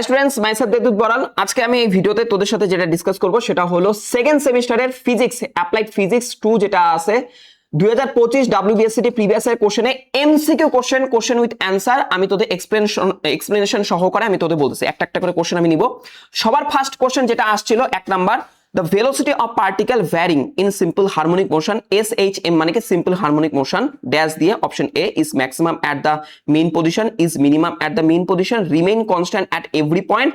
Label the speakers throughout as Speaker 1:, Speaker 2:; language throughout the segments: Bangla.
Speaker 1: হাই স্টুডেন্টস, মাইসেলফ দেবদূত বরাল। আজকে আমি এই ভিডিওতে তোদের সাথে যেটা ডিসকাস করব সেটা হলো সেকেন্ড সেমিস্টারের ফিজিক্স, অ্যাপ্লাইড ফিজিক্স 2 যেটা আছে 2025 WBSCT প্রিভিয়াস ইয়ার কোশ্চেনে এমসিকিউ কোশ্চেন উইথ অ্যান্সার। আমি তোদের এক্সপ্লেনেশন সহকারে আমি তোদের বলতেছি, একটা একটা করে কোশ্চেন আমি নিব। সবার ফার্স্ট কোশ্চেন যেটা আসছিল 1 number, the velocity of particle varying in simple harmonic motion SHM মানে কি simple harmonic motion ড্যাশ দিয়ে option A is maximum at the mean position, is minimum at the mean position, remain constant at every point,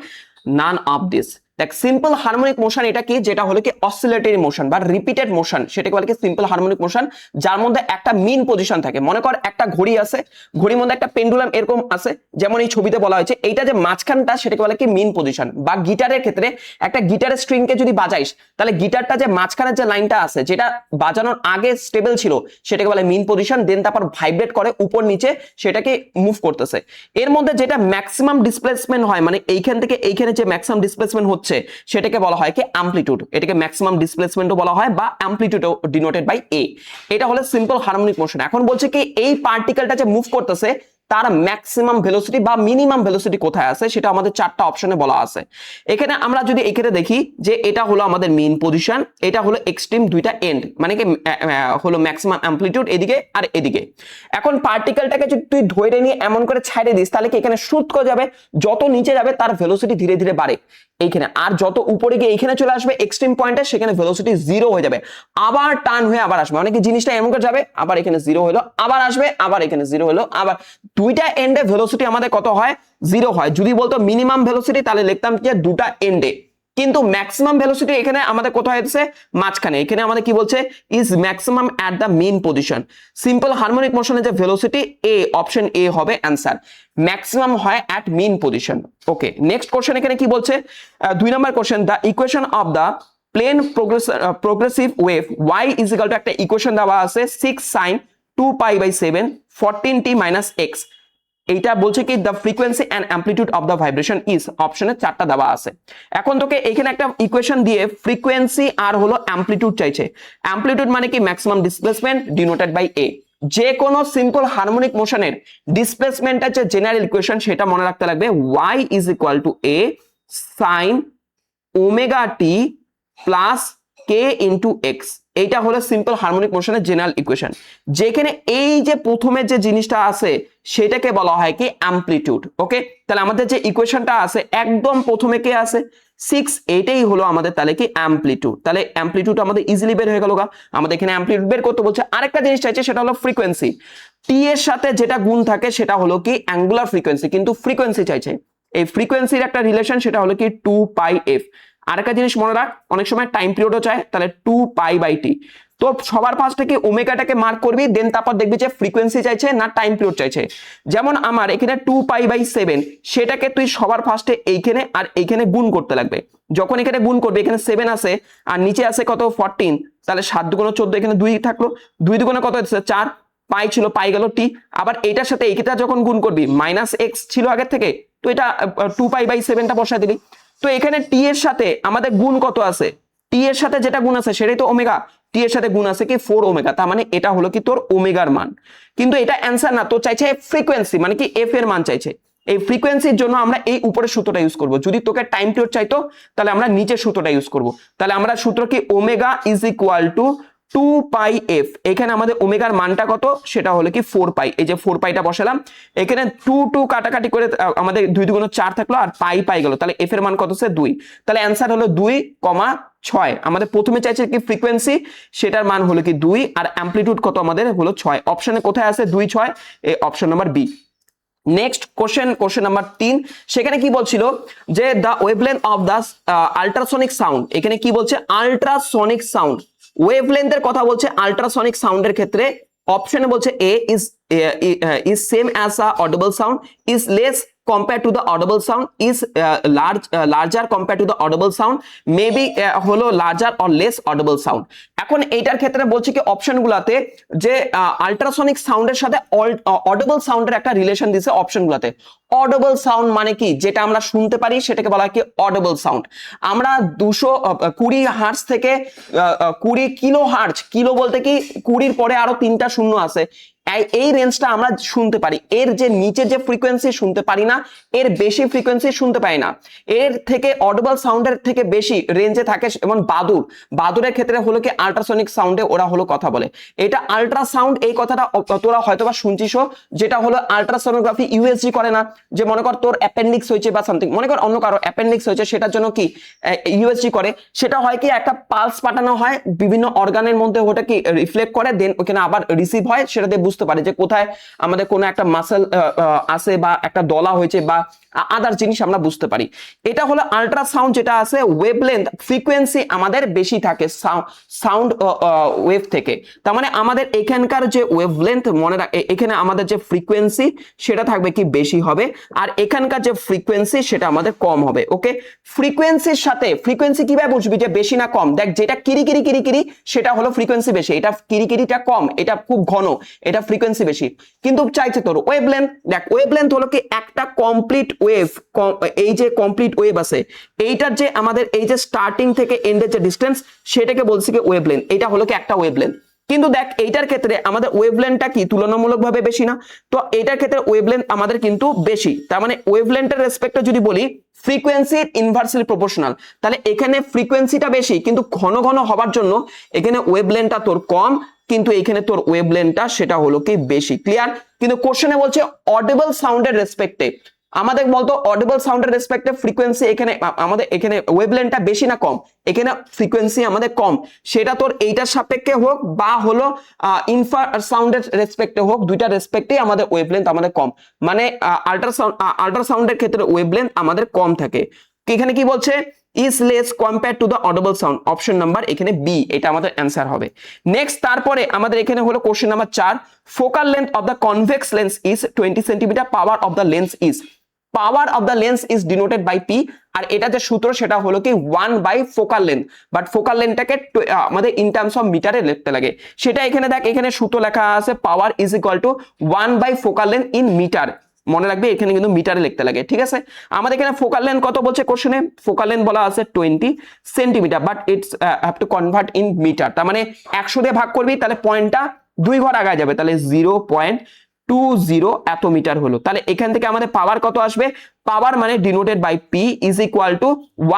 Speaker 1: none of this। দেখ সিম্পল হারমোনিক মোশন এটা কি, যেটা হলো কি অসিলেটরি মোশন বা রিপিটেড মোশন, সেটাকে বলে কি সিম্পল হারমোনিক মোশন, যার মধ্যে একটা মিন পজিশন থাকে। মনে কর একটা ঘড়ি আছে, ঘড়ির মধ্যে একটা পেন্ডুলাম এরকম আছে, যেমন এই ছবিতে বলা হয়েছে, এইটা যে মাঝখানটা সেটাকে বলে কি মিন পজিশন। বা গিটারের ক্ষেত্রে একটা গিটারের স্ট্রিংকে যদি বাজাইস, তাহলে গিটারটা যে মাঝখানের যে লাইনটা আছে, যেটা বাজানোর আগে স্টেবল ছিল, সেটাকে বলে মিন পজিশন। দেন তারপর ভাইব্রেট করে উপর নিচে, সেটাকে মুভ করতেছে। এর মধ্যে যেটা ম্যাক্সিমাম ডিসপ্লেসমেন্ট হয়, মানে এইখান থেকে এইখানে যে ম্যাক্সিমাম ডিসপ্লেসমেন্ট হচ্ছে, সেটাকে বলা হয় কি অ্যামপ্লিটিউড। এটাকে ম্যাক্সিমাম ডিসপ্লেসমেন্টও বলা হয় বা অ্যামপ্লিটিউডও ডিনোটেড বাই এ। এটা হলো সিম্পল হারমোনিক মোশন। এখন বলছে কি এই পার্টিকেলটা যে মুভ করতেছে তার ম্যাক্সিমাম ভেলোসিটি বা মিনিমাম ভেলোসিটি কোথায় আছে, সেটা আমাদের চারটা অপশনে বলা আছে। এখানে আমরা যদি এখানে দেখি যে এটা হলো আমাদের মেইন পজিশন, এটা হলো এক্সট্রিম দুইটা এন্ড, মানে কি হলো ম্যাক্সিমাম অ্যামপ্লিটিউড এদিকে আর এদিকে। এখন পার্টিকেলটাকে যদি তুই ধরে নিয়ে এমন করে ছাইড়ে দিস, তাহলে কি এখানে শুট করে যাবে, যত নিচে যাবে তার ভেলোসিটি ধীরে ধীরে বাড়ে এইখানে, আর যত উপরে গিয়ে এইখানে চলে আসবে এক্সট্রিম পয়েন্টে, সেখানে ভেলোসিটি জিরো হয়ে যাবে, আবার টার্ন হয়ে আবার আসবে। মানে কি জিনিসটা এমন করে যাবে, আবার এখানে জিরো হলো, আবার আসবে, আবার এখানে জিরো হলো, আবার দুইটা এন্ডে ভেলোসিটি আমাদের কত হয়, জিরো হয়। যদি বলতো মিনিমাম ভেলোসিটি, তাহলে লিখতাম যে দুটা এন্ডে, কিন্তু ম্যাক্সিমাম ভেলোসিটি এখানে আমাদের কোথায় হচ্ছে, মাঝখানে। এখানে আমাদের কি বলছে, is maximum at the mean position. Simple harmonic মোশনের যে ভেলোসিটি এ, অপশন এ হবে অ্যান্সার, ম্যাক্সিমাম হয় at mean position. Okay, next question এখানে কি বলছে, 2 number question, the equation of the plane progressive wave y is equal to, একটা ইকুয়েশন দেওয়া আছে 6 sin 2 pi by 7 14t minus x। এইটা বলছে কি the frequency and amplitude of the vibration is, অপশনে 4টা দেওয়া আছে। এখন তোকে এখানে একটা ইকুয়েশন দিয়ে ফ্রিকোয়েন্সি আর হলো অ্যামপ্লিটিউড চাইছে। অ্যামপ্লিটিউড মানে কি ম্যাক্সিমাম ডিসপ্লেসমেন্ট ডিনোটেড বাই এ। যে কোনো সিম্পল হারমোনিক মোশনের ডিসপ্লেসমেন্টের যে জেনারেল ইকুয়েশন, সেটা মনে রাখতে লাগবে y is equal two a sin omega t plus K into x. এইটা হলো সিম্পল হারমোনিক মোশনের জেনারেল ইকুয়েশন। যেখানে এই যে প্রথমে যে জিনিসটা আছে, সেটাকে বলা হয় কি অ্যামপ্লিটিউড। ওকে, তাহলে আমাদের যে ইকুয়েশনটা আছে একদম প্রথমে কে আছে 6, এটাই হলো আমাদের তাহলে কি অ্যামপ্লিটিউড। তাহলে অ্যামপ্লিটিউড আমাদের ইজিলি বের হয়ে গেল গা। আমাদের এখানে অ্যামপ্লিটিউড বের করতে বলছে। আরেকটা জিনিস চাইছে, সেটা হলো ফ্রিকোয়েন্সি। টি এর সাথে যেটা গুণ থাকে সেটা হলো কি অ্যাঙ্গুলার ফ্রিকোয়েন্সি, কিন্তু ফ্রিকোয়েন্সি চাইছে। এই ফ্রিকোয়েন্সির একটা রিলেশন, সেটা হলো কি 2 পাই এফ। আরেকটা জিনিস মনে রাখ, অনেক সময় টাইম পিরিয়ডও চায়, তাহলে 2 পাই বাই টি। তো সবার ফার্স্টে কি ওমেগাটাকে মার্ক করবি, দেন তারপর দেখবি যে ফ্রিকোয়েন্সি চাইছে না টাইম পিরিয়ড চাইছে। যেমন আমার এখানে 2 পাই বাই 7, সেটাকে তুই সবার ফার্স্টে এইখানে আর এইখানে গুণ করতে লাগবে। যখন এখানে গুণ করবে, এখানে 7 আছে আর নিচে আছে কত 14, তাহলে 7 দুগুণ 14, এখানে 2 থাকলো, 2 দুগুণে কত হচ্ছে 4, পাই ছিল পাই গেল টি। আবার এইটার সাথে এইটা যখন গুণ করবি, মাইনাস এক্স ছিল আগের থেকে, তো এটা 2 পাই বাই 7টা বসায় দিবি। তো এখানে টি এর সাথে আমাদের গুণ কত আছে, টি এর সাথে যেটা গুণ আছে সেটাই তো ওমেগা। টি এর সাথে গুণ আছে কি 4 ওমেগা, তার মানে এটা হলো কি তোর ওমেগার মান। কিন্তু এটা অ্যান্সার না, তো চাইছে ফ্রিকোয়েন্সি, মানে কি এফ এর মান চাইছে। এই ফ্রিকোয়েন্সির জন্য আমরা এই উপরের সূত্রটা ইউজ করব। যদি তোকে টাইম পিরিয়ড চাইতো, তাহলে আমরা নিচের সূত্রটা ইউজ করব। তাহলে আমরা সূত্র কি omega is equal two 2 pi F. এখানে আমাদের ওমেগার মানটা কত, সেটা হলো কি 4 পাই। এই যে 4 পাইটা বসালাম, এখানে 2 কাটাকাটি করে আমাদের 2 দুগুণ 4 থাকলো, আর পাই পাই গেল, তাহলে এফ এর মান কত হচ্ছে 2। তাহলে অ্যান্সার হলো 2,6। আমাদের প্রথমে চাইছে কি ফ্রিকোয়েন্সি, সেটার মান হলো কি 2, আর অ্যামপ্লিটিউড কত আমাদের হলো 6। অপশনে কোথায় আছে 2, 6, এই option number B. Next question number 3, সেখানে কি বলছিল যে the wavelength of the ultrasonic sound. এখানে কি বলছে, আল্ট্রাসনিক সাউন্ড ওয়েভলেন্থের কথা বলছে। আল্ট্রাসনিক সাউন্ডের ক্ষেত্রে অপশনে বলছে এ is same as a audible sound, is less compared to the audible sound, is larger compared to the audible sound, maybe হলো larger or less audible sound। এখন এইটার ক্ষেত্রে বলছে কি অপশনগুলোতে যে আল্ট্রাসনিক সাউন্ডের সাথে অডিবল সাউন্ডের একটা রিলেশন দিছে অপশনগুলোতে। অডিবল সাউন্ড মানে কি, যেটা আমরা শুনতে পারি সেটাকে বলা হয় কি অডিবল সাউন্ড। আমরা 220 হার্টজ থেকে 20 কিলো হার্টজ, কিলো বলতে কি 20 পরে আরো 3টা শূন্য আছে, এই রেঞ্জটা আমরা শুনতে পারি। এর যে নিচের যে ফ্রিকোয়েন্সি শুনতে পারি না, এর বেশি ফ্রিকোয়েন্সি শুনতে পাই না। এর থেকে অডিবল সাউন্ডের থেকে বেশি রেঞ্জে থাকে যেমন বাদুরের ক্ষেত্রে হলো কি আল্ট্রাসনিক সাউন্ডে ওরা হলো কথা বলে। এটা আল্ট্রাসাউন্ড, এই কথাটা তোরা হয়তোবা শুনছিস, যেটা হলো আল্ট্রাসোনোগ্রাফি ইউএসজি করে না, যে মনে কর তোর অ্যাপেন্ডিক্স হয়েছে বা সামথিং, মনে কর অন্য কারো অ্যাপেন্ডিক্স হয়েছে, সেটার জন্য কি ইউএসজি করে। সেটা হয় কি একটা পালস পাঠানো হয় বিভিন্ন অর্গানের মধ্যে, ওটা কি রিফ্লেক্ট করে, দেন ওখানে আবার রিসিভ হয়, সেটা দিয়ে বুঝতে পারে যে কোথায় আমাদের কোনো একটা মাসেল আছে বা একটা দলা হয়েছে বা আদার জিনিস আমরা বুঝতে পারি। এটা হলো আল্ট্রাসাউন্ড, যেটা আছে ওয়েভলেন্থ ফ্রিকোয়েন্সি আমাদের বেশি থাকে সাউন্ড ওয়েভ থেকে। তার মানে আমাদের এখানকার যে ওয়েভলেন্থ মনে রাখ, এখানে আমাদের যে ফ্রিকোয়েন্সি সেটা থাকবে কি বেশি হবে, আর এখানকার যে ফ্রিকোয়েন্সি সেটা আমাদের কম হবে। ওকে, ফ্রিকোয়েন্সির সাথে ফ্রিকোয়েন্সি কিভাবে বুঝবি যে বেশি না কম? দেখ, যেটা কিরিকিরি কিরিকিরি সেটা হলো ফ্রিকোয়েন্সি বেশি, এটা কিরিকিরিটা কম, এটা খুব ঘন, এটা ফ্রিকোয়েন্সি বেশি। কিন্তু চাইছে তোর ওয়েভলেন্থ, দেখ ওয়েভলেন্থ হলো কি একটা কমপ্লিট ওয়েভ, এই যে কমপ্লিট ওয়েভ আছে এইটার যে আমাদের এই যে স্টার্টিং থেকে এন্ডের যে ডিসটেন্স সেটাকে বলছি কি ওয়েভলেন্থ, এটা হলো কি একটা ওয়েভলেন্থ। কিন্তু দেখ এইটার ক্ষেত্রে আমাদের ওয়েভলেন্থটা কি তুলনামূলকভাবে বেশি না, তো এইটার ক্ষেত্রে ওয়েভলেন্থ আমাদের কিন্তু বেশি। তার মানে ওয়েভলেন্থের রেসপেক্টে যদি বলি ফ্রিকোয়েন্সি ইনভার্সলি প্রপোর্শনাল, তাহলে এখানে ফ্রিকোয়েন্সিটা বেশি কিন্তু ঘন ঘন হবার জন্য এখানে ওয়েভলেন্থটা তোর কম, কিন্তু এখানে তোর ওয়েভলেন্থটা সেটা হলো কি বেশি। ক্লিয়ার? কিন্তু কোশ্চেনে বলছে অডিবল সাউন্ডের রেসপেক্টে, আমাদের বলতো অডিবল সাউন্ডের রেসপেক্টে ফ্রিকোয়েন্সি এখানে আমাদের এখানে ওয়েভলেন্থটা বেশি না কম? এখানে ফ্রিকোয়েন্সি আমাদের কম, সেটা তোর এইটার সাপেক্ষে হোক বা হলো ইনফ্রা সাউন্ডের রেসপেক্টে হোক, দুইটা রেসপেক্টেই আমাদের ওয়েভলেন্থ আমাদের কম। মানে আল্ট্রাসাউন্ডের ক্ষেত্রে ওয়েভলেন্থ আমাদের কম থাকে। এখানে কি বলছে? is less compared to the audible sound, option number এখানে বি, এটা আমাদের অ্যান্সার হবে। নেক্সট, তারপরে আমাদের এখানে হলো question number 4, focal length of the convex lens is 20 centimetre, power of the lens is, power of the lens is denoted by P, আর এটা যে সূত্র সেটা হলো কি 1 by focal length, but focal লেন্থটাকে আমাদের ইন টার্মস অফ মিটারে লিখতে লাগে। সেটা এখানে দেখ, এখানে সূত্র লেখা আছে power is equal to 1 by focal length in meter, মনে রাখবে এখানে কিন্তু মিটারে লিখতে লাগে। ঠিক আছে, আমাদের এখানে ফোকাল লেন্থ কত বলছে কোশ্চেনে? ফোকাল লেন্থ বলা আছে 20 centimeter, but it's have to convert in meter. তার মানে 100 দিয়ে ভাগ করবি, তাহলে পয়েন্টটা 2 ঘর আগায় যাবে, তাহলে 0.20 এত মিটার হলো। তাহলে এখান থেকে আমাদের পাওয়ার কত আসবে? পাওয়ার মানে denoted by P is equal to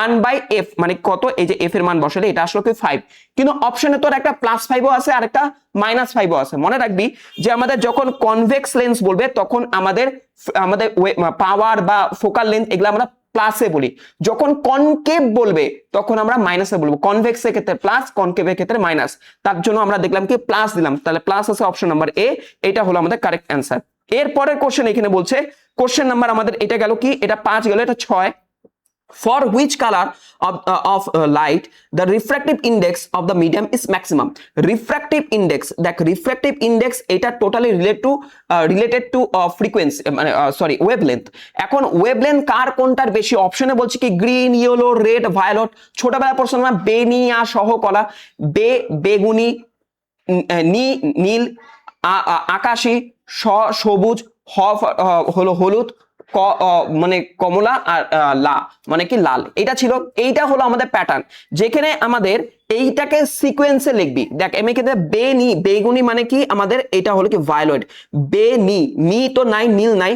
Speaker 1: 1 by F, মানে কত? এই যে এফ এর মান বসালে এটা আসলো কি 5, কিন্তু অপশনে তোর একটা +5ও আছে আর একটা -5ও আছে। মনে রাখবি যে আমাদের যখন কনভেক্স লেন্স বলবে তখন আমাদের পাওয়ার বা ফোকাল লেন্থ এগুলো আমরা প্লাসে বলি, যখন কনকেভ বলবে তখন আমরা মাইনাসে বলবো। কনভেক্স এর ক্ষেত্রে প্লাস, কনকেভের ক্ষেত্রে মাইনাস, তার জন্য আমরা দেখলাম কি প্লাস দিলাম, তাহলে প্লাস আছে অপশন নাম্বার এ, এটা হলো আমাদের কারেক্ট অ্যান্সার। এরপরের কোশ্চেন এখানে বলছে, কোশ্চেন নাম্বার আমাদের এটা গেল কি, এটা 5 গেল, এটা 6, for which color of light the refractive index of the medium is maximum? refractive index, দেখ refractive index এটা টোটালি related to frequency, মানে সরি ওয়েভলেন্থ। এখন ওয়েভলেন্থ কার কোনটার বেশি? অপশনে বলছে কি গ্রিন, ইয়েলো, রেড, ভায়োলেট। ছোটবেলায় পড়ছিলাম না বেনিয়া সহ কলা, বেগুনি, নীল, আকাশী, সবুজ, হলো হলুদ, মানে কমলা, আর মানে কি লাল, এটা ছিল। এইটা হলো আমাদের প্যাটার্ন, যেখানে আমাদের এইটাকে সিকোয়েন্সে লিখবি। দেখ আমি কিন্তু বেগুনি মানে কি আমাদের এটা হলো কি ভায়োলেট, নি তো নাই, নীল নাই,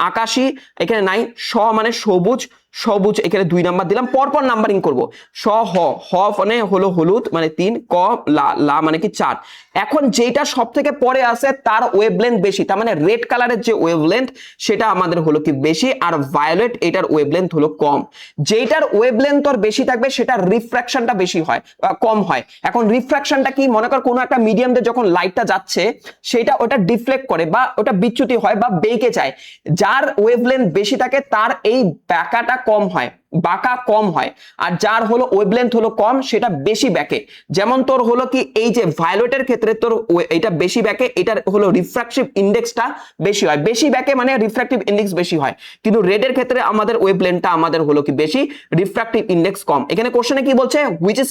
Speaker 1: আকাশী এখানে নাই, মানে সবুজ এখানে 2 নাম্বার দিলাম, পরপর নাম্বারিং করব। হ মানে হলো হলুদ মানে 3, লা মানে কি 4। এখন যেটা সব থেকে পরে আসে তার ওয়েভলেন্থ বেশি, তার মানে রেড কালারের যে ওয়েভলেন্থ সেটা আমাদের হলো কি বেশি, আর ভায়োলেট এটার ওয়েভলেন্থ হলো কম। যেটার ওয়েভলেন্থ আর বেশি থাকবে সেটার রিফ্র্যাকশনটা বেশি হয়, কম হয়। এখন রিফ্র্যাকশনটা কি? মনে কর কোনো একটা মিডিয়াম দিয়ে যখন লাইটটা যাচ্ছে সেটা ওটা ডিফ্লেক্ট করে বা ওটা বিচ্যুতি হয় বা বেঁকে যায়, যার ওয়েভলেন্থ বেশি থাকে তার এই বাঁকা কম হয়, আর যার হলো ওয়েভলেন্থ হলো কম সেটা বেশি ব্যাকে। যেমন তোর হলো কি এই যে ভায়োলেটের ক্ষেত্রে তোর এটা বেশি ব্যাকে, এটার হলো রিফ্র্যাকটিভ ইনডেক্সটা বেশি হয়, বেশি ব্যাকে মানে রিফ্র্যাকটিভ ইনডেক্স বেশি হয়। কিন্তু রেডের ক্ষেত্রে আমাদের ওয়েভলেন্থটা আমাদের হলো কি বেশি, রিফ্র্যাকটিভ ইনডেক্স কম। এখানে কোশ্চেনে কি বলছে? হুইচ ইজ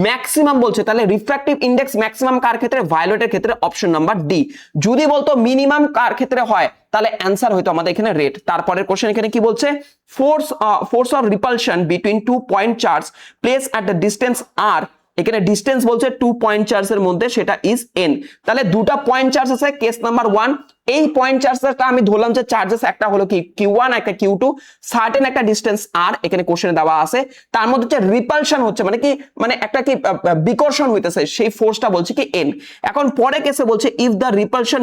Speaker 1: ম্যাক্সিমাম বলছে, তাহলে রিফ্র্যাকটিভ ইনডেক্স ম্যাক্সিমাম কার ক্ষেত্রে? ভায়োলেটের ক্ষেত্রে, অপশন নাম্বার ডি। যদি বলতো মিনিমাম কার ক্ষেত্রে হয়, তাহলে অ্যান্সার হয়তো আমাদের এখানে রেড। তারপরের কোশ্চেন এখানে কি বলছে, force of repulsion between 2 point charge place at the distance R, এখানে ডিস্টেন্স বলছে 2 পয়েন্ট চার্জের মধ্যে, সেটা ইজ এন। তাহলে দুটা পয়েন্ট চার্জ আছে, কেস নাম্বার 1। এই পয়েন্ট চার্জটা আমি ধরলাম যে চার্জেস একটা হলো কি Q1 একটা Q2, সার্টেন একটা ডিস্টেন্স আর এখানে কোশ্চেনে দেওয়া আছে, তার মধ্যে যে রিপালশন হচ্ছে মানে কি, মানে একটা কি বিকর্ষণ হইতেছে, সেই ফোর্সটা বলছে কি এন। এখন পরে কেসে বলছে if the repulsion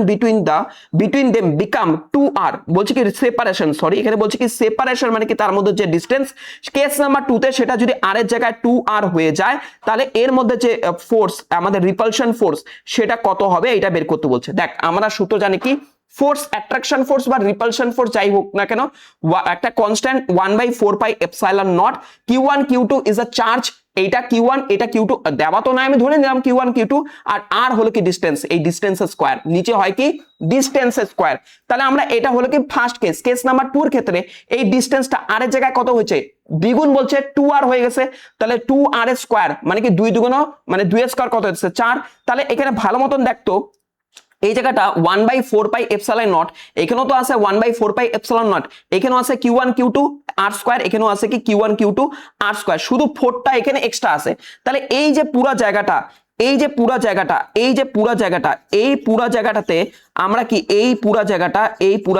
Speaker 1: between them become 2r, বলছে কি সেপারেশন, সরি এখানে বলছে কি সেপারেশন মানে কি তার মধ্যে যে ডিস্টেন্স কেস নাম্বার 2 তে সেটা যদি r এর জায়গায় 2r হয়ে যায়, তাহলে এর মধ্যে যে ফোর্স আমাদের রিপালশন ফোর্স সেটা কত হবে এটা বের করতে বলছে। দেখ আমরা সূত্র জানি কি, ফোর্স অ্যাট্রাকশন ফোর্স বা রিপালশন ফোর্স যাই হোক না কেন, একটা constant 1/4 pi epsilon not, Q1 Q2 is a charge, এইটা Q1 এটা Q2 দেওয়া তো না, আমি ধরে নিলাম Q1 Q2, আর r হলো কি ডিস্টেন্স, এই ডিস্টেন্সের স্কয়ার, নিচে হয় কি ডিস্টেন্সের স্কয়ার। তাহলে আমরা এটা হলো কি ফার্স্ট কেস নাম্বার 2 এর ক্ষেত্রে এই ডিস্টেন্সটা r এর জায়গায় কত হয়েছে, দ্বিগুণ বলছে 2r হয়ে গেছে, তাহলে 2r এর স্কয়ার মানে কি 2 দুগুণ মানে 2 এর স্কয়ার কত হচ্ছে 4। তাহলে এখানে ভালো মতন দেখতো এই জায়গাটা 1/4 পাই এপসাইলন নট, এখানেও তো আছে 1/4 পাই এপসাইলন নট, এখানেও আছে Q1 Q2 r স্কয়ার, এখানেও আছে কি Q1 Q2 r স্কয়ার, শুধু 4টা এখানে এক্সট্রা আছে। তাহলে এই যে পুরো জায়গাটা, এই যে পুরো জায়গাটাতে আমরা কি এই পুরো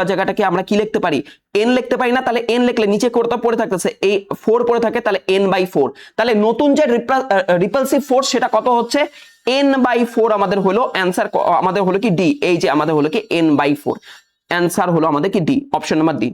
Speaker 1: জায়গাটাকে আমরা কি লিখতে পারি, n লিখতে পারি না? তাহলে n লিখলে নিচে কোনটা পড়ে থাকতেছে, এই 4 পড়ে থাকে, তাহলে n/4। তাহলে নতুন যে রিপালসিভ ফোর্স সেটা কত হচ্ছে, n/4 আমাদের হলো অ্যান্সার, আমাদের হলো কি ডি, এই যে আমাদের হলো কি n/4, অ্যান্সার হলো আমাদের কি ডি, অপশন নাম্বার ডি।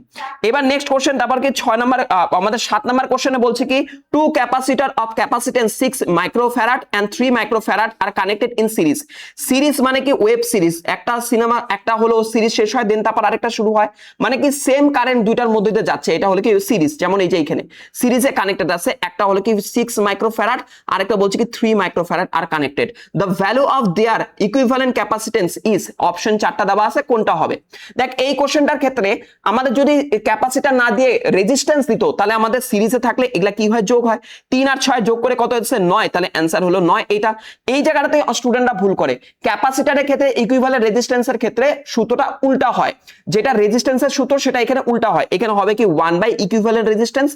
Speaker 1: এবার নেক্সট কোশ্চেন, তারপর কি 6 নাম্বার আমাদের 7 নাম্বার কোশ্চেনে বলছে কি 2 capacitor of capacitance 6 microfarad and 3 microfarad আর কানেক্টেড ইন সিরিজ। সিরিজ মানে কি ওয়েব সিরিজ, একটা সিনেমা একটা হলো সিরিজ শেষ হয় দেন তারপর আরেকটা শুরু হয়, মানে কি সেম কারেন্ট দুইটার মধ্যে দিয়ে যাচ্ছে, এটা হলো কি সিরিজ। যেমন এই যে এখানে সিরিজে কানেক্টেড আছে, একটা হলো কি 6 মাইক্রোফ্যারাড আর একটা বলছে কি 3 মাইক্রোফ্যারাড আর connected. The value of their equivalent capacitance is, option 4টা দেওয়া আছে, কোনটা হবে? দেখ এই কোশ্চেনটার ক্ষেত্রে আমাদের যদি ক্যাপাসিটর না দিয়ে রেজিস্ট্যান্স দিত, তাহলে আমাদের সিরিজে থাকলে এগুলা কি হয়, যোগ হয়, 3 আর 6 যোগ করে কত হচ্ছে 9, তাহলে অ্যান্সার হলো 9। এইটা এই জায়গাটাতে স্টুডেন্টরা ভুল করে, ক্যাপাসিটরের ক্ষেত্রে ইকুইভ্যালেন্ট রেজিস্ট্যান্সের ক্ষেত্রে সূত্রটা উল্টা হয়, যেটা রেজিস্ট্যান্সের সূত্র সেটা এখানে উল্টা হয়, এখানে হবে কি 1 equivalent resistance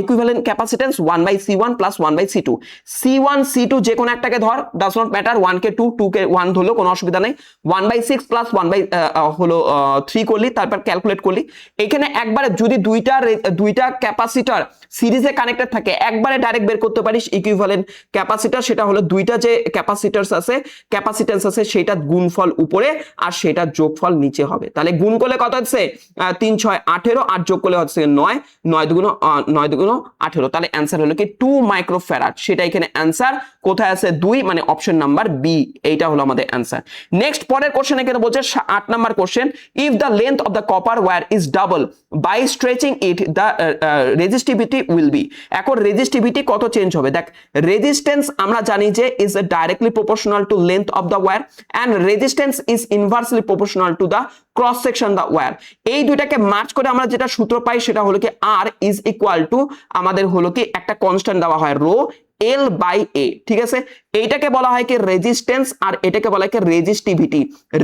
Speaker 1: equivalent capacitance 1/C1 plus 1/C2, C1 C2 যে কোনো একটাকে ধর, ডাজ নট ম্যাটার, 1 কে 2 2 কে 1 ধরলো কোনো অসুবিধা নেই, 1/6 প্লাস 1/3 করলি, তারপর ক্যালকুলেট করলি। এখানে একবারে যদি দুইটা ক্যাপাসিটর সিরিজে কানেক্টেড থাকে, একবারে ডাইরেক্ট বের করতে পারিস ইকুইভ্যালেন্ট ক্যাপাসিটর, সেটা হলো দুইটা যে ক্যাপাসিটেন্স আছে সেটা গুণফল উপরে আর সেটা যোগফল নিচে হবে। তাহলে গুণ করলে কত হচ্ছে 3 6 18 আর যোগ করলে হচ্ছে 9 9 দুগুণ 18, তাহলে অ্যান্সার হলো কি 2 মাইক্রোফ্যারাড, সেটা এখানে অ্যান্সার কোথায় আছে 2, মানে অপশন নাম্বার বি, এইটা হলো আমাদের অ্যান্সার। নেক্সট পরের কোশ্চেন এখানে বলছে 8 number question, if the length of the copper wire is double by stretching it the resistivity will be. এখন রেজিস্টিভিটি কত চেঞ্জ হবে? দেখ রেজিস্ট্যান্স আমরা জানি যে is directly proportional to length of the wire and resistance is inversely proportional to the cross section the wire. এই দুইটাকে মার্চ করে আমরা যেটা সূত্র পাই সেটা হলো কি আর ইজ ইকুয়াল টু আমাদের হলো কি একটা কনস্ট্যান্ট দেওয়া হয় রো L বাই A, ঠিক আছে? এইটাকে বলা হয় কি রেজিস্ট্যান্স আর এটাকে বলা হয় কি রেজিস্টিভিটি।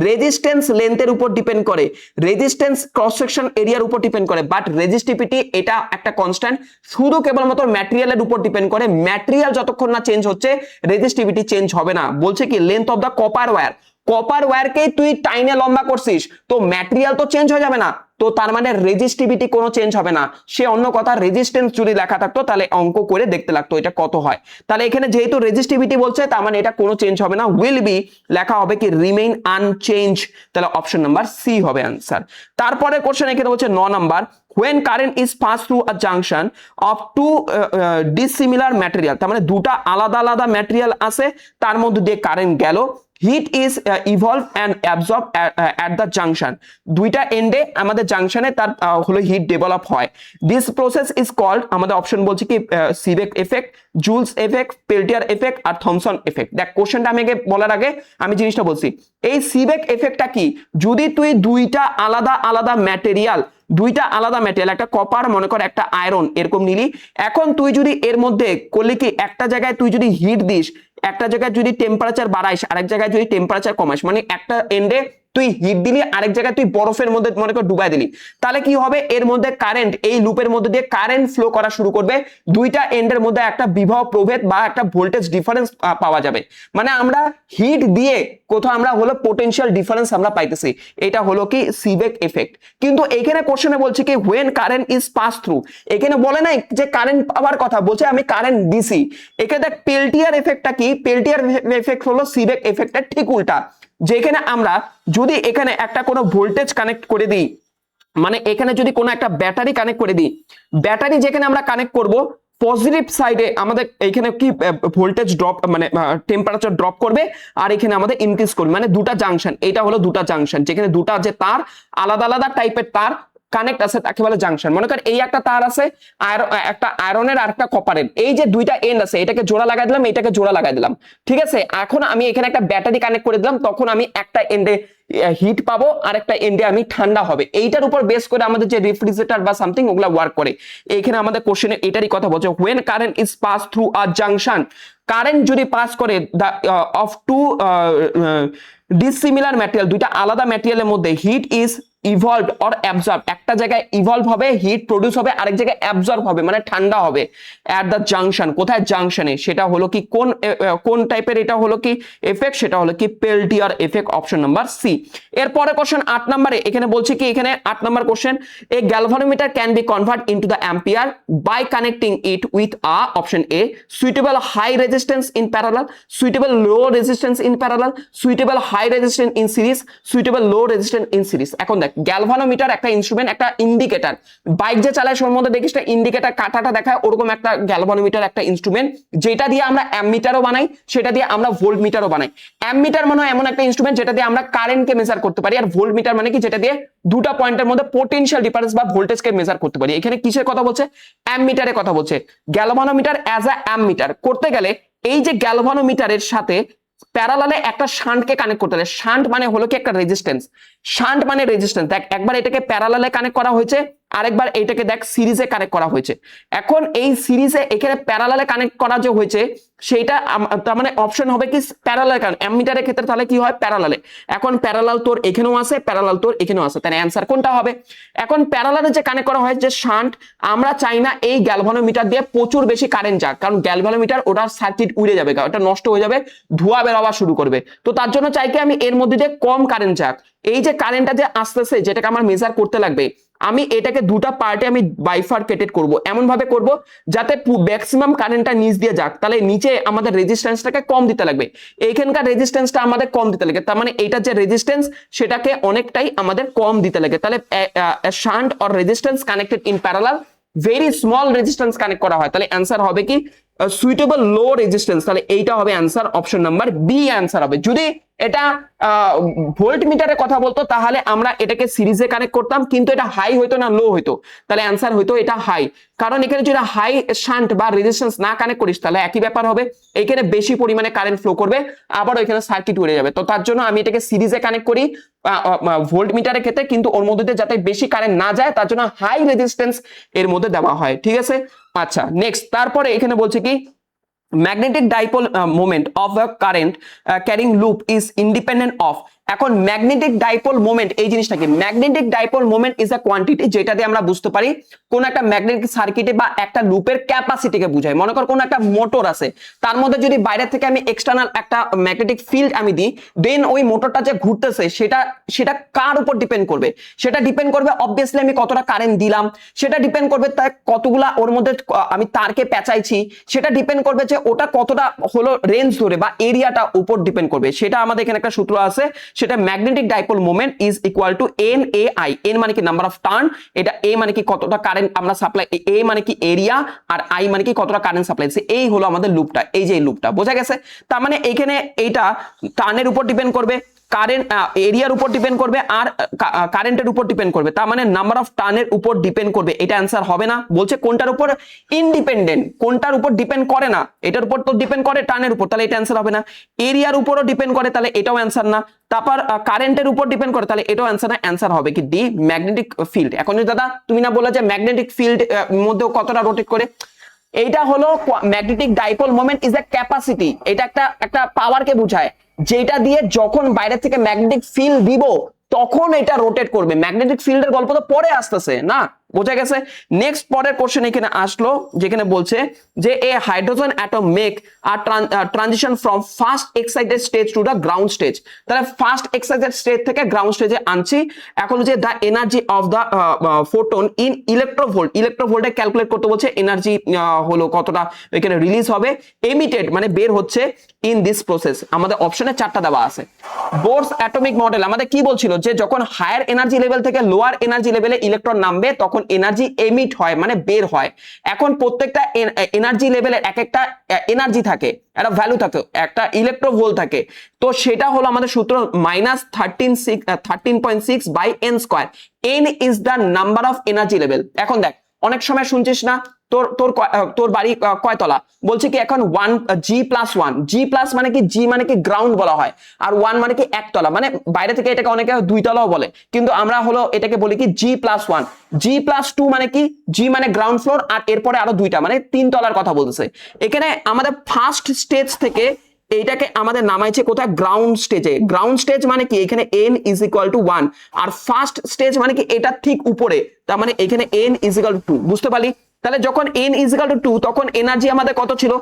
Speaker 1: রেজিস্ট্যান্স লেন্থের উপর ডিপেন্ড করে, রেজিস্ট্যান্স ক্রস সেকশন এরিয়ার উপর ডিপেন্ড করে, বাট রেজিস্টিভিটি এটা একটা কনস্ট্যান্ট, শুধু কেবলমাত্র ম্যাটেরিয়ালের উপর ডিপেন্ড করে, ম্যাটেরিয়াল যতক্ষণ না চেঞ্জ হচ্ছে রেজিস্টিভিটি চেঞ্জ হবে না। বলছে কি লেন্থ অফ দ্য কপার ওয়্যারকে তুই টাইনে লম্বা করছিস, তো ম্যাটেরিয়াল তো চেঞ্জ হয়ে যাবে না, তো তার মানে রেজিস্টিভিটি কোনো চেঞ্জ হবে না। সে অন্য কথা রেজিস্ট্যান্স যদি লেখা থাকতো তাহলে অঙ্ক করে দেখতে লাগতো এটা কত হয়। তাহলে এখানে যেহেতু রেজিস্টিভিটি বলছে তার মানে এটা কোনো চেঞ্জ হবে না, উইল বি লেখা হবে কি রিমেইন আনচেঞ্জ, তাহলে অপশন নাম্বার সি হবে आंसर। তারপরে কোশ্চেন এখানে বলছে 9 number, when current is passed through a junction of two dissimilar material, তার মানে দুটা আলাদা আলাদা ম্যাটেরিয়াল আছে, তার মধ্যে দিয়ে কারেন্ট গেল, heat is evolved and absorbed at the junction, দুইটা এন্ডে আমাদের জাংশনে তার হলো হিট ডেভেলপ হয়। দিস প্রসেস ইজ কল্ড, আমাদের অপশন বলছে কি Seebeck effect, Joule's effect, Peltier effect আর থমসন এফেক্ট। দেখ কোশ্চেনটা আমি বলার আগে আমি জিনিসটা বলছি, এই সিবেক এফেক্টটা কি, যদি তুই দুইটা আলাদা ম্যাটেরিয়াল একটা কপার মনে কর একটা আয়রন এরকম নিলি, এখন তুই যদি এর মধ্যে করলি কি একটা জায়গায় তুই যদি হিট দিস, একটা জায়গায় যদি টেম্পারেচার বাড়াইস, আরেক জায়গায় যদি টেম্পারেচার কমাইস, মানে একটা এন্ডে তুই হিট দিলি, আরেক জায়গায় তুই বরফের মধ্যে মনে কর ডুবাই দিলি, তাহলে কি হবে, এর মধ্যে কারেন্ট, এই লুপের মধ্যে দিয়ে কারেন্ট ফ্লো করা শুরু করবে, দুইটা এন্ডের মধ্যে একটা বিভব প্রভেদ বা একটা ভোল্টেজ ডিফারেন্স পাওয়া যাবে। মানে আমরা হিট দিয়ে কোথাও আমরা হলো পোটেনশিয়াল ডিফারেন্স আমরা পাইতেছি, এটা হলো কি সিবেক এফেক্ট। কিন্তু এখানে কোশ্চেনে বলছে কি when current is pass through, এখানে বলে নাই যে কারেন্ট পাওয়ার কথা, বলছে আমি কারেন্ট দিছি। এখানে দেখ পেল্টিয়ার এফেক্টটা কি, পেল্টিয়ার এফেক্ট হলো সিবেক এফেক্টের ঠিক উল্টা, যেখানে আমরা যদি এখানে একটা কোনো ভোল্টেজ কানেক্ট করে দিই, মানে এখানে যদি কোনো একটা ব্যাটারি কানেক্ট করে দিই, ব্যাটারি যেখানে আমরা কানেক্ট করব পজিটিভ সাইডে আমাদের এইখানে কি ভোল্টেজ ড্রপ মানে টেম্পারেচার ড্রপ করবে, আর এখানে আমাদের ইনক্রিজ করবে, মানে দুটা জাংশন, এটা হলো দুটা জাংশন, যেখানে দুটা যে তার আলাদা আলাদা টাইপের তার কানেক্ট আছে তাকে বলে জাংশন। মনে কর এই একটা তার আছে একটা আয়রনের আর একটা কপারের, এই যে দুইটা এন্ড আছে, এটাকে জোড়া লাগাই দিলাম, এটাকে জোড়া লাগাই দিলাম, ঠিক আছে। এখন আমি এখানে একটা ব্যাটারি কানেক্ট করে দিলাম, তখন আমি একটা এন্ডে হিট পাবো আর একটা এন্ডে আমি ঠান্ডা হবে। এইটার উপর বেস করে আমাদের যে রেফ্রিজারেটর বা সামথিং ওগুলা ওয়ার্ক করে। এখানে আমাদের কোশ্চেনে এটারই কথা বলছে, when current is passed through a junction, current যদি পাস করে অফ টু ডিসিমিলার ম্যাটেরিয়াল, দুইটা আলাদা ম্যাটেরিয়ালের মধ্যে heat is evolve or absorb, একটা জায়গায় ইভলভ হবে হিট প্রডিউস হবে, আরেক জায়গায় অ্যাবজর্ব হবে মানে ঠান্ডা হবে অ্যাট দ্য জাংশন। কোথায়, জাংশনে। সেটা হলো কি কোন টাইপের, এটা হলো কি এফেক্ট, সেটা হলো কি Peltier effect, option number C. এরপরে কোশ্চেন 8 নম্বরে এখানে বলছে কি, এখানে 8 number question, a galvanometer can be convert into the ampere by connecting it with a, option A, suitable high resistance in parallel, suitable low resistance in parallel, suitable high resistance in series, suitable low resistance in series. এখন দেখ গ্যালভানোমিটার একটা ইনস্ট্রুমেন্ট, একটা ইন্ডিকেটর, বাইক যে চালায় সোর মধ্যে দেখিস ইন্ডিকেটর কাটাটা দেখায়, ওরকম একটা গ্যালভানোমিটার একটা ইনস্ট্রুমেন্ট, যেটা দিয়ে আমরা অ্যামমিটারও বানাই, সেটা দিয়ে আমরা ভোল্ট মিটারও বানাই। অ্যামমিটার মানে এমন একটা ইনস্ট্রুমেন্ট যেটা দিয়ে আমরা কারেন্টকে মেজার করতে পারি, আর ভোল্ট মিটার মানে কি, যেটা দিয়ে দুটা পয়েন্টের মধ্যে পোটেনশিয়াল ডিফারেন্স বা ভোল্টেজকে মেজার করতে পারি। এখানে কিসের কথা বলছে, অ্যামমিটারের কথা বলছে। গ্যালভানোমিটার অ্যাজ আ অ্যামমিটার করতে গেলে এই যে গ্যালভানোমিটারের সাথে প্যারালালে একটা শান্টকে কানেক্ট করতে হবে। শান্ট মানে হলো কি একটা রেজিস্ট্যান্স, শান্ট মানে রেজিস্ট্যান্স। দেখ একবার এটাকে প্যারালালে কানেক্ট করা হয়েছে, আরেকবার এইটাকে দেখ সিরিজে কানেক্ট করা হয়েছে। এখন এই সিরিজে এখানে প্যারালালে কানেক্ট করা যে হয়েছে সেইটা তার মানে অপশন হবে কি প্যারালাল, কারণ অ্যামমিটারের ক্ষেত্রে তাহলে কি হয় প্যারালালে। এখন প্যারালাল তোর এখানেও আছে, প্যারালাল তোর এখানেও আছে, তাহলে অ্যান্সার কোনটা হবে? এখন প্যারালালে যে কানেক্ট করা হয় যে শান্ট, আমরা চাই না এই গ্যালভানোমিটার দিয়ে প্রচুর বেশি কারেন্ট যাক, কারণ গ্যালভানোমিটার ওটার সার্কিট উড়ে যাবে, ওটা নষ্ট হয়ে যাবে, ধোঁয়া বেরোবা শুরু করবে। তো তার জন্য চাই কি আমি এর মধ্যে দিয়ে কম কারেন্ট যাক। এই যে কারেন্টটা যে আসতেছে যেটাকে আমার মেজার করতে লাগবে, আমি এটাকে দুটা পার্টে আমি বাইফারকেটেড করব, এমন ভাবে করব যাতে ম্যাক্সিমাম কারেন্টটা নিচ দিয়ে যাক, তাহলে নিচে আমাদের রেজিস্ট্যান্সটাকে কম দিতে লাগবে, এইখানকার রেজিস্ট্যান্সটা আমাদের কম দিতে লাগে, তার মানে এইটার যে রেজিস্ট্যান্স সেটাকে অনেকটাই আমাদের কম দিতে লাগে। তাহলে shunt or resistance connected in parallel, very small resistance connect করা হয়, তাহলে অ্যান্সার হবে কি সুইটেবল লো রেজিস্ট্যান্স, তাহলে এইটা হবে answer, option number B answer হবে। যদি এটা ভোল্ট মিটারের কথা বলতো তাহলে আমরা এটাকে সিরিজে কানেক্ট করতাম, কিন্তু এটা হাই হইতো না লো হইতো, তাহলে অ্যান্সার হইতো এটা হাই, কারণ এখানে যদি হাই শান্ট বা রেজিস্ট্যান্স না কানেক্ট করিস তাহলে একই ব্যাপার হবে, এখানে বেশি পরিমাণে কারেন্ট ফ্লো করবে, আবার ওইখানে সার্কিট উড়ে যাবে। তো তার জন্য আমি এটাকে সিরিজে কানেক্ট করি ভোল্ট মিটারের ক্ষেত্রে, কিন্তু ওর মধ্যে যাতে বেশি কারেন্ট না যায় তার জন্য হাই রেজিস্ট্যান্স এর মধ্যে দেওয়া হয়, ঠিক আছে। আচ্ছা নেক্সট, তারপরে এখানে বলছে কি magnetic dipole moment of the current carrying loop is independent of. এখন ম্যাগনেটিক ডাইপোল মোমেন্ট এই জিনিসটা কি, magnetic dipole moment is a quantity যেটা দিয়ে আমরা বুঝতে পারি কোন একটা ম্যাগনেটিক সার্কিটে বা একটা লুপের ক্যাপাসিটিকে বোঝায়। মনে কর কোন একটা মোটর আছে, তার মধ্যে যদি বাইরে থেকে আমি এক্সটার্নাল একটা ম্যাগনেটিক ফিল্ড আমি দিই, দেন ওই মোটরটা যে ঘুরতেছে সেটা কার উপর ডিপেন্ড করবে, সেটা ডিপেন্ড করবে অবভিয়াসলি আমি কতটা কারেন্ট দিলাম, সেটা ডিপেন্ড করবে তার কতগুলা ওর মধ্যে আমি তারকে পেঁচাইছি, সেটা ডিপেন্ড করবে যে ওটা কতটা হলো রেঞ্জ ধরে বা এরিয়াটা উপর ডিপেন্ড করবে। সেটা আমাদের এখানে একটা সূত্র আছে, সেটা magnetic dipole moment is equal two N A I. N মানে কি নাম্বার অফ টার্ন, এটা এ মানে কি কতটা কারেন্ট আমরা সাপ্লাই, এ মানে কি এরিয়া, আর আই মানে কি কতটা কারেন্ট সাপ্লাই। এই হলো আমাদের লুপটা, এই যে লুপটা বোঝা গেছে। তার মানে এইখানে এইটা টার্নের উপর ডিপেন্ড করবে, কারেন্ট এরিয়ার উপর ডিপেন্ড করবে, আর কারেন্টের উপর ডিপেন্ড করবে, তার মানে নাম্বার অফ টার্নের উপর ডিপেন্ড করবে। এটা অ্যান্সার হবে না, বলছে কোনটার উপর ইন্ডিপেন্ডেন্ট, কোনটার উপর ডিপেন্ড করে না, এটার উপর তো ডিপেন্ড করে টার্নের উপর, তাহলে এটা অ্যান্সার হবে না। এরিয়ার উপরও ডিপেন্ড করে, তাহলে এটাও অ্যান্সার না। তারপর কারেন্টের উপর ডিপেন্ড করে, তাহলে এটাও অ্যান্সার না, অ্যান্সার হবে কি ডি ম্যাগনেটিক ফিল্ড। এখন যদি দাদা তুমি না বলে যে ম্যাগনেটিক ফিল্ড মধ্যেও কতটা রোটেট করে, এইটা হলো magnetic dipole moment is a capacity, এটা একটা পাওয়ারকে বোঝায়, যেটা দিয়ে যখন বাইরে থেকে ম্যাগনেটিক ফিল্ড দিব তখন এটা রোটেট করবে। ম্যাগনেটিক ফিল্ডের গল্প তো পরে আসতেছে না, বোঝা গেছে। নেক্সট পরের কোশ্চেন এখানে আসলো, যেখানে বলছে যে a hydrogen atom make a transition from first excited stage to the ground stage. তাহলে ফার্স্ট এক্সাইটেড স্টেজ থেকে গ্রাউন্ড স্টেজে আনছি। এখন যে the energy of the photon in electronvolt, ইলেকট্রোভোল্টে ক্যালকুলেট করতে বলছে এনার্জি হলো কতটা এখানে রিলিজ হবে, এমিটেড মানে বের হচ্ছে ইন দিস প্রসেস। আমাদের অপশনে 4টা দেওয়া আছে। বোরস অ্যাটমিক মডেল আমাদের কি বলছিল যে যখন হায়ার এনার্জি লেভেল থেকে লোয়ার এনার্জি লেভেলে ইলেকট্রন নামবে তখন এনার্জি এমিট হয় মানে বের হয়। এখন প্রত্যেকটা এনার্জি লেভেলের এক একটা এনার্জি থাকে, একটা ভ্যালু থাকে, একটা ইলেকট্রোভোল্ট থাকে। তো সেটা হলো আমাদের সূত্র -13.6 by n square. n is the number of energy level. এখন দেখ অনেক সময় শুনছিস না তোর বাড়ি কয়তলা, বলছে কি এখন G+1, G+ মানে কি, জি মানে কি গ্রাউন্ড বলা হয়, আর 1 মানে কি একতলা, মানে বাইরে থেকে এটাকে অনেকে 2 তলাও বলে, কিন্তু আমরা হলো এটাকে বলি কি G+1। G+2 মানে কি, জি মানে গ্রাউন্ড ফ্লোর, আর এরপরে আরো 2টা মানে 3 তলার কথা বলতেছে। এখানে আমাদের ফার্স্ট স্টেজ থেকে এইটাকে আমাদের নামাইছে কোথায়, গ্রাউন্ড স্টেজে। গ্রাউন্ড স্টেজ মানে কি, এখানে n ইজ ইকুয়াল টু 1, আর ফার্স্ট স্টেজ মানে কি এটা ঠিক উপরে, তার মানে এখানে n ইজ ইকুয়াল টু 2। বুঝতে পারলি? তাহলে যখন n ইজ ইকুয়াল টু 2 তখন এনার্জি আমাদের কত ছিল,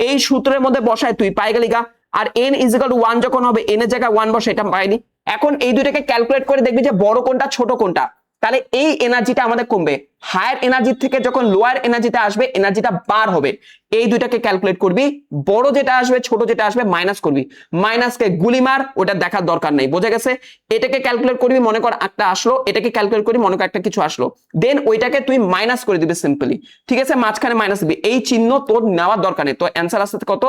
Speaker 1: এই সূত্রের মধ্যে বসায় তুই পাই গেলি গা। আর n ইজ ইকুয়াল টু 1 যখন হবে, n এর জায়গায় 1 বসে, এটা পাইনি। এখন এই দুইটাকে ক্যালকুলেট করে দেখবি যে বড় কোনটা ছোট কোনটা, তাহলে এই এনার্জিটা আমাদের কমবে। হায়ার এনার্জি থেকে যখন লোয়ার এনার্জিতে আসবে এনার্জিটা বার হবে। এই দুইটাকে ক্যালকুলেট করবি, বড় যেটা আসবে ছোট যেটা আসবে মাইনাস করবি, মাইনাসকে গুলি মার, ওটা দেখার দরকার নেই, বোঝা গেছে। এটাকে ক্যালকুলেট করবি, মনে কর একটা আসলো, এটাকে ক্যালকুলেট করি, মনে কর একটা কিছু আসলো, দেন ওইটাকে তুই মাইনাস করে দিবি সিম্পলি, ঠিক আছে, মাঝখানে মাইনাস দিবি। এই চিহ্ন তোর নেওয়ার দরকার নেই। তো অ্যান্সার আসতে কত,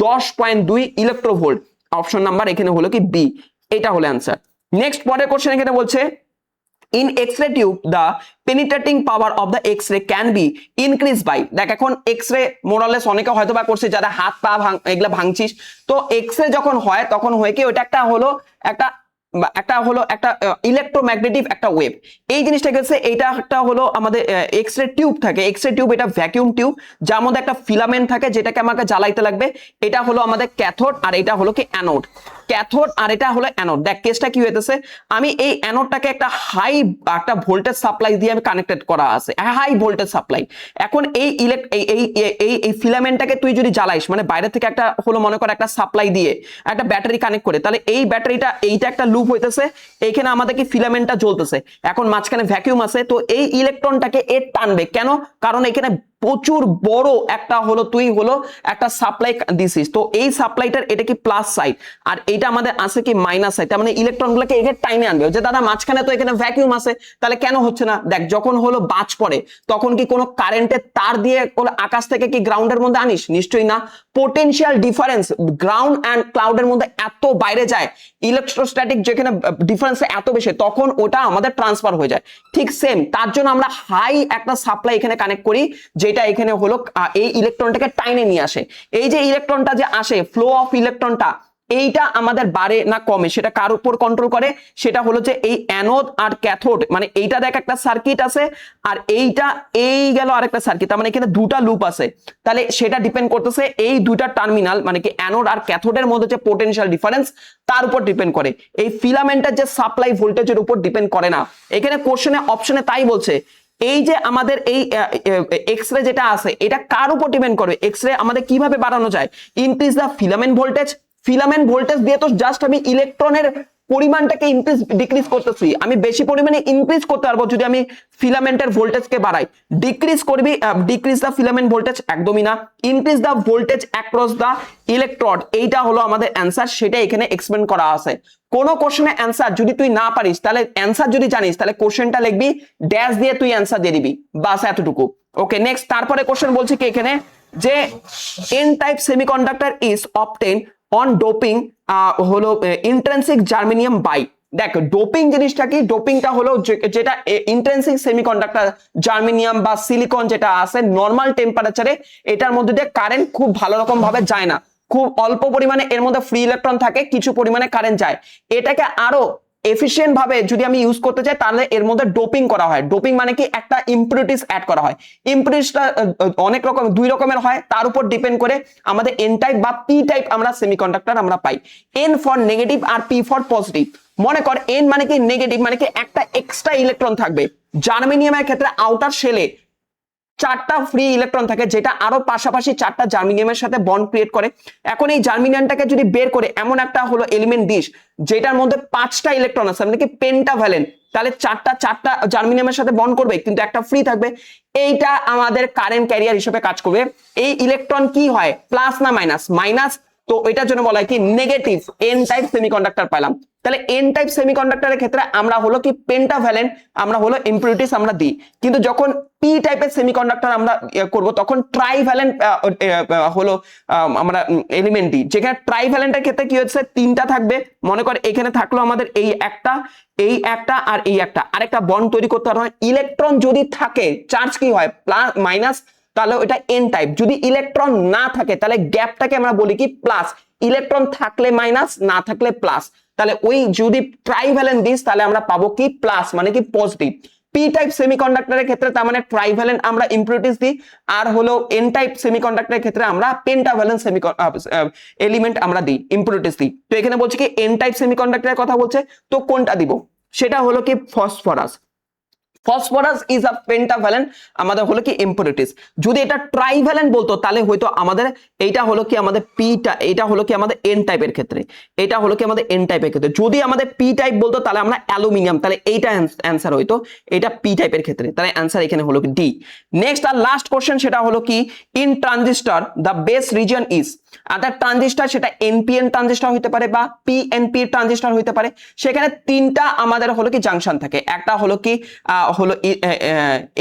Speaker 1: 10.2 ইলেকট্রোভোল্ট। অপশন নাম্বার এখানে হলো কি বি, এটা হলো অ্যান্সার। নেক্সট পরের কোশ্চেন এখানে বলছে in X-ray tube the penetrating power of the X-ray can be increased by, দেখ এখন X-ray মোরালেস অনেকে হয়তো বা করছে যারা হাত পা এগুলা ভাঙছিস, তো X-ray যখন হয় তখন হয় কি ওইটা একটা হলো একটা ইলেকট্রোম্যাগনেটিক একটা ওয়েভ। এই জিনিসটা গেছে, এইটা একটা হলো আমাদের এক্সরে টিউব থাকে, এক্সরে টিউব এটা ভ্যাকিউম টিউব, যার মধ্যে একটা ফিলামেন্ট থাকে যেটাকে আমাকে জ্বালাইতে লাগবে। এটা হলো আমাদের ক্যাথোড আর এটা হলো কি অ্যানোড। ক্যাথোড আর এটা হলো অ্যানোড। দেখ কেসটা কি হইতেছে, আমি এই অ্যানোডটাকে একটা ভোল্টেজ সাপ্লাই দিয়ে আমি কানেক্টেড করা আছে, হাই ভোল্টেজ সাপ্লাই। এখন এই ফিলামেন্টটাকে তুই যদি জ্বালাইস, মানে বাইরে থেকে একটা হলো মনে কর একটা সাপ্লাই দিয়ে একটা ব্যাটারি কানেক্ট করে, তাহলে এই ব্যাটারিটা এইটা একটা লুপ হইতেছে, এইখানে আমাদের কি ফিলামেন্টটা জ্বলতেছে, এখন মাঝখানে ভ্যাকিউম আছে, তো এই ইলেকট্রনটাকে এর টানবে কেন, কারণ এখানে প্রচুর বড় একটা হলো তুই হলো একটা সাপ্লাই দিছিস, তো এই সাপ্লাইটার এটা কি প্লাস সাইড আর এইটা আমাদের আছে কি মাইনাস সাইড, তার মানে ইলেকট্রনগুলোকে এখানে টাইনে আনবে। যে দাদা মাঝখানে তো এখানে ভ্যাকিউম আছে, তাহলে কেন হচ্ছে না, দেখ যখন হলো বাজ পড়ে তখন কি কোনো কারেন্টের তার দিয়ে আকাশ থেকে কি গ্রাউন্ডের মধ্যে আনিস, নিশ্চয়ই না। পোটেনশিয়াল ডিফারেন্স গ্রাউন্ড অ্যান্ড ক্লাউডের মধ্যে এত বাইরে যায়, ইলেকট্রোস্ট্যাটিক যেখানে ডিফারেন্স এত বেশি, তখন ওটা আমাদের ট্রান্সফার হয়ে যায়। ঠিক সেম, তার জন্য আমরা হাই একটা সাপ্লাই এখানে কানেক্ট করি, যেটা এখানে হলো এই ইলেকট্রনটাকে টাইনে নিয়ে আসে। এই যে ইলেকট্রনটা যে আসে, ফ্লো অফ ইলেকট্রনটা, এইটা আমাদের বাড়ে না কমে সেটা কার উপর কন্ট্রোল করে, সেটা হলো যে এই অ্যানোড আর ক্যাথোড, মানে এইটা দেখ একটা সার্কিট আছে, আর এইটা এই গেল আরেকটা সার্কিট, তার মানে এখানে দুটা লুপ আছে, তাহলে সেটা ডিপেন্ড করতেছে এই দুইটা টার্মিনাল, মানে কি অ্যানোড আর ক্যাথোডের মধ্যে যে পোটেনশিয়াল ডিফারেন্স তার উপর ডিপেন্ড করে, এই ফিলামেন্টের যে সাপ্লাই ভোল্টেজের উপর ডিপেন্ড করে না। এখানে কোশ্চেনে অপশনে তাই বলছে, এই যে আমাদের এই এক্সরে যেটা আছে এটা কার উপর ডিপেন্ড করবে, এক্সরে আমাদের কিভাবে বাড়ানো যায়, increase the filament voltage. Filament voltage দিয়ে তো জাস্ট আমি ইলেকট্রনের পরিমাণটাকে ইনক্রিজ ডিক্রিজ করতেছি, আমি বেশি পরিমাণে ইনক্রিজ করতে পারবো যদি আমি ফিলামেন্টের ভোল্টেজকে বাড়াই। ডিক্রিজ করবি, ডিক্রিজ দ্য ফিলামেন্ট ভোল্টেজ একদমই না, increase the voltage across the electrode, এইটা হলো আমাদের অ্যান্সার, সেটা এখানে এক্সপ্লেন করা আছে। কোন কোশ্চেনের অ্যান্সার যদি তুই না পারিস, তাহলে অ্যান্সার যদি জানিস তাহলে কোশ্চেনটা লিখবি, ড্যাশ দিয়ে তুই অ্যান্সার দিয়ে দিবি, বাস এতটুকু। ওকে নেক্সট, তারপরে কোশ্চেন বলছে কি এখানে যে N type semiconductor is obtained on doping হলো ইন্ট্রিনসিক জার্মেনিয়াম বাই। দেখ ডোপিং জিনিসটা কি, ডোপিংটা হলো যেটা ইন্ট্রিনসিক সেমিকন্ডাক্টর জার্মেনিয়াম বা সিলিকন যেটা আছে নরমাল টেম্পারেচারে, এটার মধ্যে দিয়ে কারেন্ট খুব ভালো রকম ভাবে যায় না, খুব অল্প পরিমাণে এর মধ্যে ফ্রি ইলেকট্রন থাকে, কিছু পরিমাণে কারেন্ট যায়, এটাকে আরো এফিশিয়েন্ট ভাবে যদি আমি ইউজ করতে চাই তাহলে এর মধ্যে ডোপিং করা হয়। ডোপিং মানে কি একটা ইম্পিউরিটিস অ্যাড করা হয়। ইম্পিউরিটিসটা অনেক রকম, দুই রকমের হয়, তার উপর ডিপেন্ড করে আমাদের এন টাইপ বা পি টাইপ আমরা সেমিকন্ডাক্টর আমরা পাই। এন ফর নেগেটিভ আর পি ফর পজিটিভ। মনে কর এন মানে কি নেগেটিভ, মানে কি একটা এক্সট্রা ইলেকট্রন থাকবে। জার্মেনিয়ামের ক্ষেত্রে আউটার শেলে 4টা ফ্রি ইলেকট্রন থাকে, যেটা আরো পাশাপাশি 4টা জার্মেনিয়ামের সাথে বন্ড ক্রিয়েট করে। এখন এই জার্মেনিয়ামটাকে যদি বের করে এমন একটা হলো এলিমেন্ট দিস যেটার মধ্যে 5টা ইলেকট্রন আছে, মানে কি পেন্টাভ্যালেন্ট, তাহলে 4টা জার্মেনিয়ামের সাথে বন্ড করবে কিন্তু একটা ফ্রি থাকবে। এইটা আমাদের কারেন্ট ক্যারিয়ার হিসেবে কাজ করবে। এই ইলেকট্রন কি হয়, প্লাস না মাইনাস? মাইনাস। তো এটার জন্য বলা হয় কি নেগেটিভ এন টাইপ সেমিকন্ডাক্টর পেলাম। তাহলে এন টাইপ সেমিকন্ডাক্টরের ক্ষেত্রে আমরা হলো কি পেন্টাভ্যালেন্ট, আমরা হলো ইম্পিউরিটিস আমরা দিই। কিন্তু যখন পি টাইপের সেমিকন্ডাক্টর আমরা করব তখন ট্রাইভ্যালেন্ট হলো আমরা এলিমেন্ট দিই। যেখানে ট্রাইভ্যালেন্টের ক্ষেত্রে কি হচ্ছে, 3টা থাকবে। মনে কর এখানে থাকলো আমাদের এই একটা, এই একটা আর এই একটা, আরেকটা বন্ড তৈরি করতে হয়। ইলেকট্রন যদি থাকে চার্জ কি হয়, প্লাস মাইনাস, তাহলে ওটা এন টাইপ। যদি ইলেকট্রন না থাকে তাহলে গ্যাপটাকে আমরা বলি কি প্লাস। ইলেকট্রন থাকলে মাইনাস, না থাকলে প্লাস। তাহলে ওই যদি ট্রাইভ্যালেন্ট দিস তাহলে আমরা পাবো কি প্লাস, মানে কি পজিটিভ। পি টাইপ সেমিকন্ডাক্টরের ক্ষেত্রে তার মানে ট্রাইভ্যালেন্ট আমরা ইম্পিউরিটিস দিই, আর হলো এন টাইপ সেমিকন্ডাক্টরের ক্ষেত্রে আমরা পেন্টাভ্যালেন্ট এলিমেন্ট আমরা দিই, ইম্পিউরিটিস দিই। তো এখানে বলছে কি এন টাইপ সেমিকন্ডাক্টরের কথা বলছে, তো কোনটা দিব? সেটা হলো কি phosphorus. Phosphorus is a pentavalent, আমাদের হলো কি ইম্পিউরিটিস। যদি এটা ট্রাইভ্যালেন্ট বলতো তাহলে হয়তো আমাদের এইটা হলো কি আমাদের পিটা, এটা হলো কি আমাদের এন টাইপের ক্ষেত্রে, এটা হলো কি আমাদের এন টাইপের ক্ষেত্রে। যদি আমাদের পি টাইপ বলতো তাহলে আমরা অ্যালুমিনিয়াম, তাহলে এইটা অ্যান্সার হইতো, এটা পি টাইপের ক্ষেত্রে। তাহলে অ্যান্সার এখানে হলো কি ডি। নেক্সট আর লাস্ট কোশ্চেন, সেটা হলো কি in transistor the base reason is. Other transistor সেটা এনপিএন ট্রানজিস্টর হতে পারে বা পিএনপি ট্রানজিস্টর হতে পারে। সেখানে 3টা আমাদের হলো কি জাংশন থাকে, একটা হলো কি হলো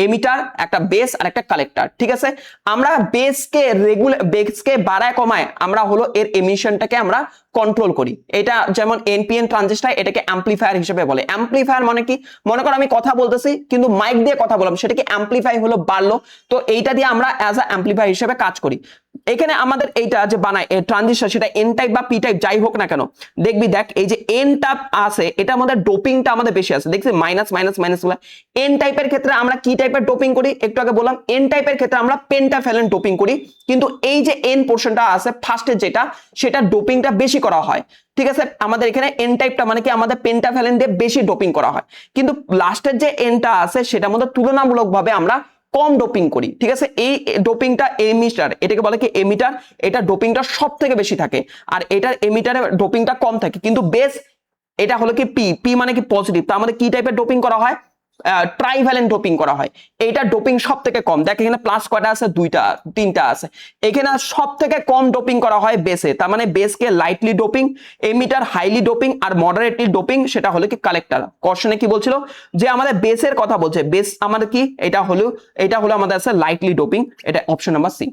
Speaker 1: এমিটার, একটা বেস আর একটা কালেক্টর। ঠিক আছে, আমরা বেসকে বাড়ায় কমায় আমরা হলো এর এমিশনটাকে আমরা কন্ট্রোল করি। এটা যেমন এনপিএন ট্রানজিস্টর, এটাকে অ্যাম্পলিফায়ার হিসেবে বলে। অ্যাম্পলিফায়ার মানে কি, মনে করো আমি কথা বলতেছি কিন্তু মাইক দিয়ে কথা বললাম, সেটাকে অ্যাম্পলিফাই হলো বাড়লো। তো এইটা দিয়ে আমরা অ্যাজ আ অ্যাম্পলিফায়ার হিসেবে কাজ করি। এখানে আমাদের এইটা যে বানায় ট্রানজিস্টর, সেটা এন টাইপ বা পি টাইপ যাই হোক না কেন, দেখবি দেখ এই যে এন টাইপ আছে এটা আমাদের ডোপিংটা আমাদের বেশি আছে, দেখছি মাইনাস মাইনাস মাইনাস গুলা। এন টাইপের ক্ষেত্রে আমরা কি টাইপের ডোপিং করি, একটু আগে বললাম এন টাইপের ক্ষেত্রে আমরা পেন্টাভ্যালেন্ট ডোপিং করি। কিন্তু এই যে এন পোর্শনটা আছে ফার্স্টের যেটা, সেটা ডোপিংটা বেশি করা হয়। ঠিক আছে, আমাদের এখানে এন টাইপটা মানে কি আমাদের পেন্টাভ্যালেন্ট দিয়ে বেশি ডোপিং করা হয়, কিন্তু লাস্টের যে এনটা আছে সেটার মধ্যে তুলনামূলকভাবে আমরা কম ডোপিং করি। ঠিক আছে, এই ডোপিংটা এমিটার, এটাকে বলে কি এমিটার, এটা ডোপিংটা সব থেকে বেশি থাকে, আর এটার এমিটারে ডোপিংটা কম থাকে। কিন্তু বেস এটা হলো কি পি, পি মানে কি পজিটিভ। তো আমাদের কি টাইপের ডোপিং করা হয়, ট্রাইভ্যালেন্ট ডোপিং করা হয়। এইটা ডোপিং সব থেকে কম। দেখ এখানে প্লাস কয়টা আছে, 3টা আছে। এখানে সব থেকে কম ডোপিং করা হয় বেসে, তার মানে বেসকে lightly doping, emitter highly doping, আর মডারেটলি ডোপিং সেটা হলো কি কালেক্টর। কোশ্চেনে কি বলছিল যে আমাদের বেসের কথা বলছে, বেস আমাদের কি এটা হলো আমাদের আছে লাইটলি ডোপিং, এটা অপশন নাম্বার সি।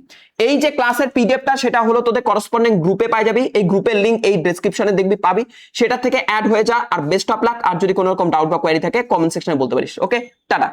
Speaker 1: এই যে ক্লাসের পিডিএফটা সেটা হলো তোদের করসপন্ডিং গ্রুপে পাই যাবি, এই গ্রুপের লিংক এই ডেসক্রিপশনে দেখবি পাবি, সেটা থেকে অ্যাড হয়ে যা। আর বেস্ট অফ লাক। আর যদি কোনো রকম ডাউট বা কোয়েরি থাকে কমেন্ট সেকশনে বলতে পারিস। ওকে, টাটা।